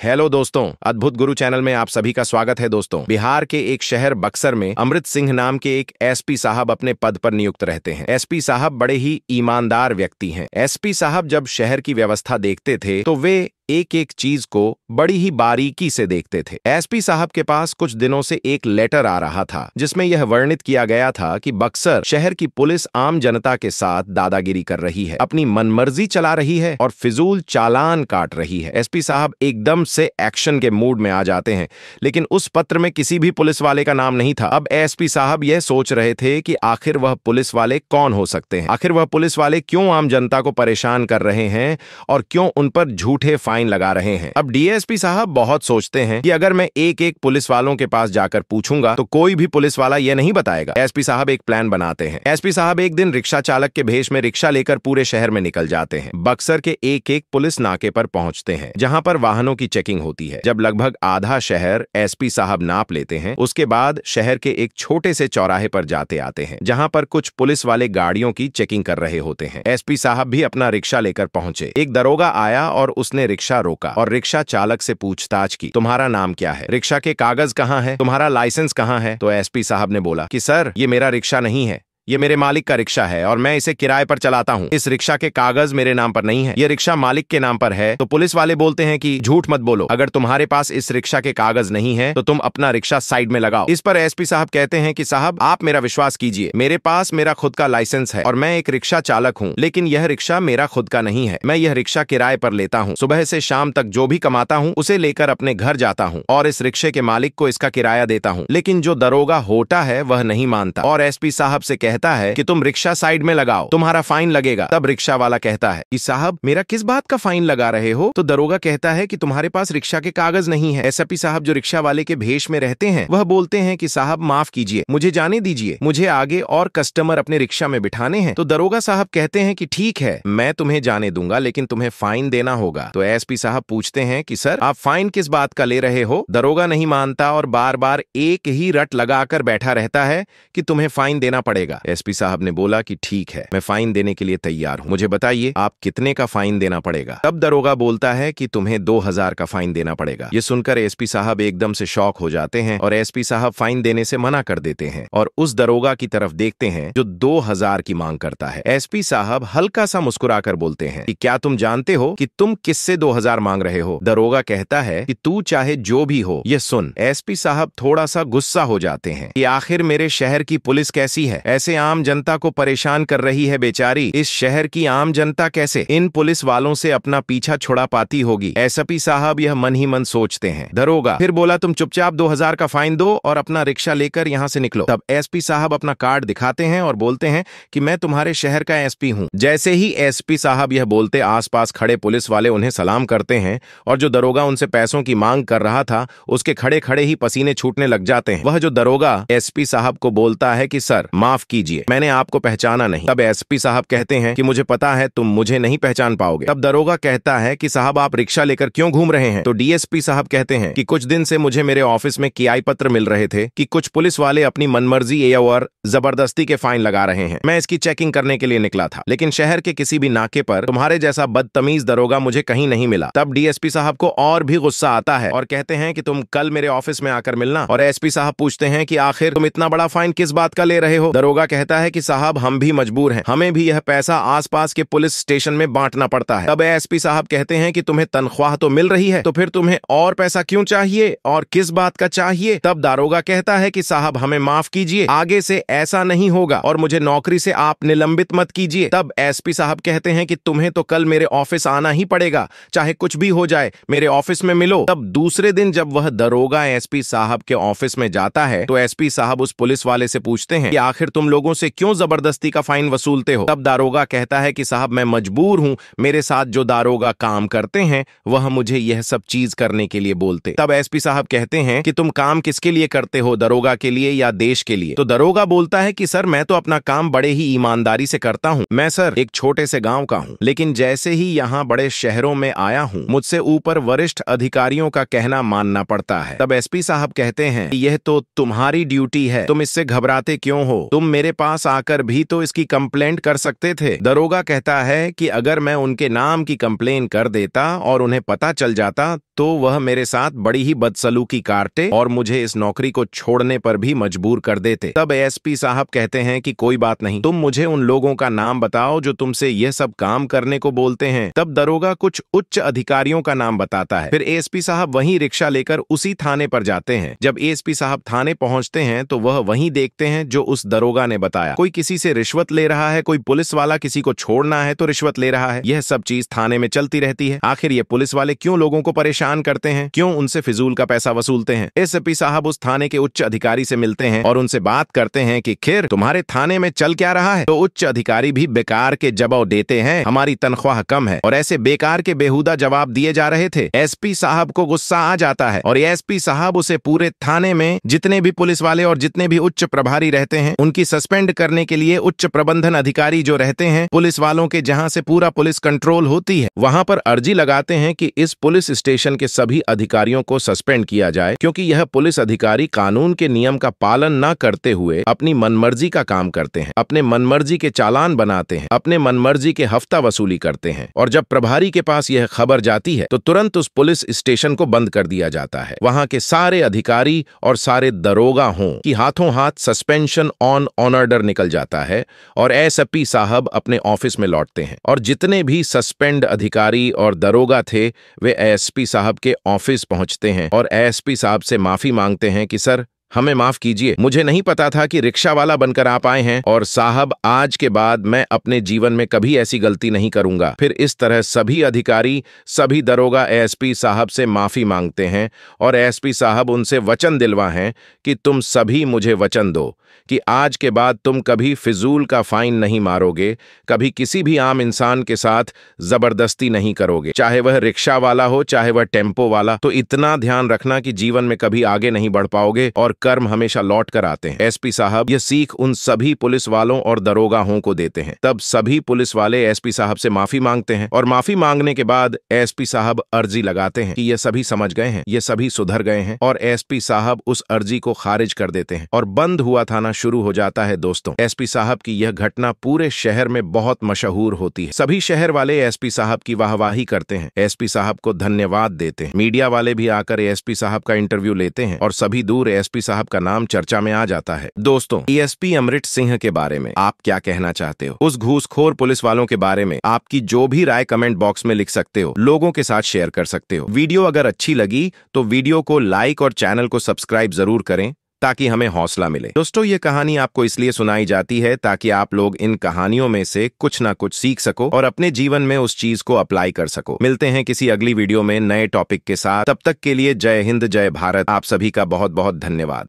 Hello दोस्तों, अद्भुत गुरु channel में आप सभी का स्वागत है। दोस्तों, बिहार के एक शहर बक्सर में अमृत सिंह नाम के एक एसपी साहब अपने पद पर नियुक्त रहते हैं। एसपी साहब बड़े ही ईमानदार व्यक्ति हैं। एसपी साहब जब शहर की व्यवस्था देखते थे तो वे एक एक चीज को बड़ी ही बारीकी से देखते थे। एसपी साहब के पास कुछ दिनों से एक लेटर आ रहा था जिसमें यह वर्णित किया गया था कि बक्सर शहर की पुलिस आम जनता के साथ दादागिरी कर रही है, अपनी मनमर्जी चला रही है और फिजूल चालान काट रही है। एसपी साहब एकदम से एक्शन के मूड में आ जाते हैं, लेकिन उस पत्र में किसी भी पुलिस वाले का नाम नहीं था। अब एसपी साहब यह सोच रहे थे कि आखिर वह पुलिस वाले कौन हो सकते हैं, आखिर वह पुलिस वाले क्यों आम जनता को परेशान कर रहे हैं और क्यों उन पर झूठे फाइन लगा रहे हैं। अब डीएसपी साहब बहुत सोचते हैं कि अगर मैं एक एक पुलिस वालों के पास जाकर पूछूंगा तो कोई भी पुलिस वाला यह नहीं बताएगा। एसपी साहब एक प्लान बनाते हैं। एसपी साहब एक दिन रिक्शा चालक के भेष में रिक्शा लेकर पूरे शहर में निकल जाते हैं। बक्सर के एक एक पुलिस नाके पर पहुंचते हैं जहां पर वाहनों की चेकिंग होती है। जब लगभग आधा शहर एसपी साहब नाप लेते हैं, उसके बाद शहर के एक छोटे से चौराहे पर जाते आते हैं जहां पर कुछ पुलिस वाले गाड़ियों की चेकिंग कर रहे होते हैं। एसपी साहब भी अपना रिक्शा लेकर पहुंचे। एक दरोगा आया और उसने रिक्शा रोका और रिक्शा चालक से पूछताछ की, तुम्हारा नाम क्या है, रिक्शा के कागज कहाँ है, तुम्हारा लाइसेंस कहाँ है। तो एसपी साहब ने बोला कि सर, ये मेरा रिक्शा नहीं है, ये मेरे मालिक का रिक्शा है और मैं इसे किराए पर चलाता हूँ। इस रिक्शा के कागज मेरे नाम पर नहीं है, ये रिक्शा मालिक के नाम पर है। तो पुलिस वाले बोलते हैं कि झूठ मत बोलो, अगर तुम्हारे पास इस रिक्शा के कागज नहीं है तो तुम अपना रिक्शा साइड में लगाओ। इस पर एसपी साहब कहते हैं कि साहब, आप मेरा विश्वास कीजिए, मेरे पास मेरा खुद का लाइसेंस है और मैं एक रिक्शा चालक हूँ, लेकिन यह रिक्शा मेरा खुद का नहीं है। मैं यह रिक्शा किराए पर लेता हूँ, सुबह से शाम तक जो भी कमाता हूँ उसे लेकर अपने घर जाता हूँ और इस रिक्शे के मालिक को इसका किराया देता हूँ। लेकिन जो दरोगा होता है वह नहीं मानता और एसपी साहब से कहता है कि तुम रिक्शा साइड में लगाओ, तुम्हारा फाइन लगेगा। तब रिक्शा वाला कहता है कि साहब, मेरा किस बात का फाइन लगा रहे हो। तो दरोगा कहता है कि तुम्हारे पास रिक्शा के कागज नहीं है। एसपी साहब जो रिक्शा वाले के भेष में रहते हैं वह बोलते हैं कि साहब माफ कीजिए, मुझे जाने दीजिए, मुझे आगे और कस्टमर अपने रिक्शा में बिठाने हैं। तो दरोगा साहब कहते हैं कि ठीक है, मैं तुम्हें जाने दूंगा, लेकिन तुम्हें फाइन देना होगा। तो एसपी साहब पूछते हैं कि सर, आप फाइन किस बात का ले रहे हो। दरोगा नहीं मानता और बार बार एक ही रट लगाकर बैठा रहता है कि तुम्हें फाइन देना पड़ेगा। एसपी साहब ने बोला कि ठीक है, मैं फाइन देने के लिए तैयार हूं, मुझे बताइए आप कितने का फाइन देना पड़ेगा। तब दरोगा बोलता है कि तुम्हें 2000 का फाइन देना पड़ेगा। ये सुनकर एसपी साहब एकदम से शॉक हो जाते हैं और एसपी साहब फाइन देने से मना कर देते हैं और उस दरोगा की तरफ देखते हैं जो 2000 की मांग करता है। एसपी साहब हल्का सा मुस्कुराकर बोलते हैं कि क्या तुम जानते हो कि तुम किससे 2000 मांग रहे हो। दरोगा कहता है कि तू चाहे जो भी हो, ये सुन। एसपी साहब थोड़ा सा गुस्सा हो जाते हैं कि आखिर मेरे शहर की पुलिस कैसी है, ऐसे आम जनता को परेशान कर रही है बेचारी। इस शहर की आम जनता कैसे इन पुलिस वालों से अपना पीछा छुड़ा पाती होगी। एसपी साहब यह मन ही मन सोचते हैं। दरोगा फिर बोला, तुम चुपचाप 2000 का फाइन दो और अपना रिक्शा लेकर यहाँ से निकलो। तब एसपी साहब अपना कार्ड दिखाते हैं और बोलते हैं कि मैं तुम्हारे शहर का एसपी हूँ। जैसे ही एसपी साहब यह बोलते, आसपास खड़े पुलिस वाले उन्हें सलाम करते हैं और जो दरोगा उनसे पैसों की मांग कर रहा था उसके खड़े खड़े ही पसीने छूटने लग जाते हैं। वह जो दरोगा एसपी साहब को बोलता है कि सर माफ कीजिए, मैंने आपको पहचाना नहीं। तब एसपी साहब कहते हैं कि मुझे पता है तुम मुझे नहीं पहचान पाओगे। तब दरोगा कहता है कि साहब, आप रिक्शा लेकर क्यों घूम रहे हैं। तो डीएसपी साहब कहते हैं कि कुछ दिन से मुझे मेरे ऑफिस में किराए पत्र मिल रहे थे कि कुछ पुलिस वाले अपनी मनमर्जी और जबरदस्ती के फाइन लगा रहे हैं। मैं इसकी चेकिंग करने के लिए निकला था, लेकिन शहर के किसी भी नाके पर तुम्हारे जैसा बदतमीज दरोगा मुझे कहीं नहीं मिला। तब डीएसपी साहब को और भी गुस्सा आता है और कहते हैं कि तुम कल मेरे ऑफिस में आकर मिलना। और एसपी साहब पूछते हैं कि आखिर तुम इतना बड़ा फाइन किस बात का ले रहे हो। दरोगा कहता है कि साहब, हम भी मजबूर हैं, हमें भी यह पैसा आसपास के पुलिस स्टेशन में बांटना पड़ता है। तब एसपी साहब कहते हैं कि तुम्हें तनख्वाह तो मिल रही है, तो फिर तुम्हें और पैसा क्यों चाहिए और किस बात का चाहिए। तब दारोगा कहता है कि साहब, हमें माफ कीजिए, आगे से ऐसा नहीं होगा और मुझे नौकरी से आप निलंबित मत कीजिए। तब एसपी साहब कहते हैं कि तुम्हें तो कल मेरे ऑफिस आना ही पड़ेगा, चाहे कुछ भी हो जाए, मेरे ऑफिस में मिलो। तब दूसरे दिन जब वह दरोगा एसपी साहब के ऑफिस में जाता है तो एसपी साहब उस पुलिस वाले से पूछते हैं कि आखिर तुम लोगों से क्यों जबरदस्ती का फाइन वसूलते हो। तब दारोगा कहता है कि साहब, मैं मजबूर हूं, मेरे साथ जो दारोगा काम करते हैं वह मुझे यह सब चीज करने के लिए बोलते। तब एसपी साहब कहते हैं कि तुम काम किसके लिए करते हो, दरोगा के लिए या देश के लिए। तो दरोगा बोलता है कि सर, मैं तो अपना काम बड़े ही ईमानदारी से करता हूं, मैं सर एक छोटे से गांव का हूं, लेकिन जैसे ही यहाँ बड़े शहरों में आया हूं, मुझसे ऊपर वरिष्ठ अधिकारियों का कहना मानना पड़ता है। तब एसपी साहब कहते हैं कि यह तो तुम्हारी ड्यूटी है, तुम इससे घबराते क्यों हो, तुम मेरे मेरे पास आकर भी तो इसकी कंप्लेंट कर सकते थे। दरोगा कहता है कि अगर मैं उनके नाम की कंप्लेन कर देता और उन्हें पता चल जाता तो वह मेरे साथ बड़ी ही बदसलूकी करते और मुझे इस नौकरी को छोड़ने पर भी मजबूर कर देते। तब एएसपी साहब कहते हैं कि कोई बात नहीं, तुम मुझे उन लोगों का नाम बताओ जो तुमसे यह सब काम करने को बोलते हैं। तब दरोगा कुछ उच्च अधिकारियों का नाम बताता है। फिर एएसपी साहब वहीं रिक्शा लेकर उसी थाने पर जाते हैं। जब एएसपी साहब थाने पहुंचते हैं तो वह वहीं देखते हैं जो उस दरोगा ने बताया। कोई किसी से रिश्वत ले रहा है, कोई पुलिस वाला किसी को छोड़ना है तो रिश्वत ले रहा है। यह सब चीज थाने में चलती रहती है। आखिर ये पुलिस वाले क्यों लोगों को परेशान करते हैं, क्यों उनसे फिजूल का पैसा वसूलते हैं? एसपी साहब उस थाने के उच्च अधिकारी से मिलते हैं और उनसे बात करते हैं कि खैर तुम्हारे थाने में चल क्या रहा है? तो उच्च अधिकारी भी बेकार के जवाब देते हैं, हमारी तनख्वाह कम है, और ऐसे बेकार के बेहुदा जवाब दिए जा रहे थे। एसपी साहब को गुस्सा आ जाता है और एसपी साहब उसे पूरे थाने में जितने भी पुलिस वाले और जितने भी उच्च प्रभारी रहते हैं उनकी सस्पेंड करने के लिए उच्च प्रबंधन अधिकारी जो रहते हैं पुलिस वालों के, जहां से पूरा पुलिस कंट्रोल होती है, वहां पर अर्जी लगाते हैं कि इस पुलिस स्टेशन के सभी अधिकारियों को सस्पेंड किया जाए, क्योंकि यह पुलिस अधिकारी कानून के नियम का पालन न करते हुए अपनी मनमर्जी का काम करते हैं, अपने मनमर्जी के चालान बनाते हैं, अपने मनमर्जी के हफ्ता वसूली करते हैं, और जब प्रभारी के पास यह खबर जाती है तो तुरंत उस पुलिस स्टेशन को बंद कर दिया जाता है। वहां के सारे अधिकारी और सारे दरोगा हों कि हाथों हाथ सस्पेंशन ऑन ऑर्डर निकल जाता है और एसपी साहब अपने ऑफिस में लौटते हैं, और जितने भी सस्पेंड अधिकारी और दरोगा थे वे एसपी साहब के ऑफिस पहुंचते हैं और एसपी साहब से माफी मांगते हैं कि सर हमें माफ कीजिए, मुझे नहीं पता था कि रिक्शा वाला बनकर आप आए हैं, और साहब आज के बाद मैं अपने जीवन में कभी ऐसी गलती नहीं करूंगा। फिर इस तरह सभी अधिकारी, सभी दरोगा एसपी साहब से माफी मांगते हैं और एसपी साहब उनसे वचन दिलवाएं कि तुम सभी मुझे वचन दो कि आज के बाद तुम कभी फिजूल का फाइन नहीं मारोगे, कभी किसी भी आम इंसान के साथ जबरदस्ती नहीं करोगे, चाहे वह रिक्शा वाला हो चाहे वह टेम्पो वाला। तो इतना ध्यान रखना कि जीवन में कभी आगे नहीं बढ़ पाओगे और कर्म हमेशा लौट कर आते हैं। एसपी साहब यह सीख उन सभी पुलिस वालों और दरोगाहों को देते हैं। तब सभी पुलिस वाले एसपी साहब से माफी मांगते हैं और माफी मांगने के बाद एसपी साहब अर्जी लगाते हैं कि ये सभी समझ गए हैं, ये सभी सुधर गए हैं, और एसपी साहब उस अर्जी को खारिज कर देते हैं और बंद हुआ थाना शुरू हो जाता है। दोस्तों, एसपी साहब की यह घटना पूरे शहर में बहुत मशहूर होती है। सभी शहर वाले एसपी साहब की वाहवाही करते हैं, एसपी साहब को धन्यवाद देते हैं। मीडिया वाले भी आकर एसपी साहब का इंटरव्यू लेते हैं और सभी दूर एसपी साहब का नाम चर्चा में आ जाता है। दोस्तों, एएसपी अमृत सिंह के बारे में आप क्या कहना चाहते हो? उस घूसखोर पुलिस वालों के बारे में आपकी जो भी राय कमेंट बॉक्स में लिख सकते हो, लोगों के साथ शेयर कर सकते हो। वीडियो अगर अच्छी लगी तो वीडियो को लाइक और चैनल को सब्सक्राइब जरूर करें ताकि हमें हौसला मिले। दोस्तों, ये कहानी आपको इसलिए सुनाई जाती है ताकि आप लोग इन कहानियों में से कुछ ना कुछ सीख सको और अपने जीवन में उस चीज को अप्लाई कर सको। मिलते हैं किसी अगली वीडियो में नए टॉपिक के साथ। तब तक के लिए जय हिंद, जय भारत। आप सभी का बहुत बहुत धन्यवाद।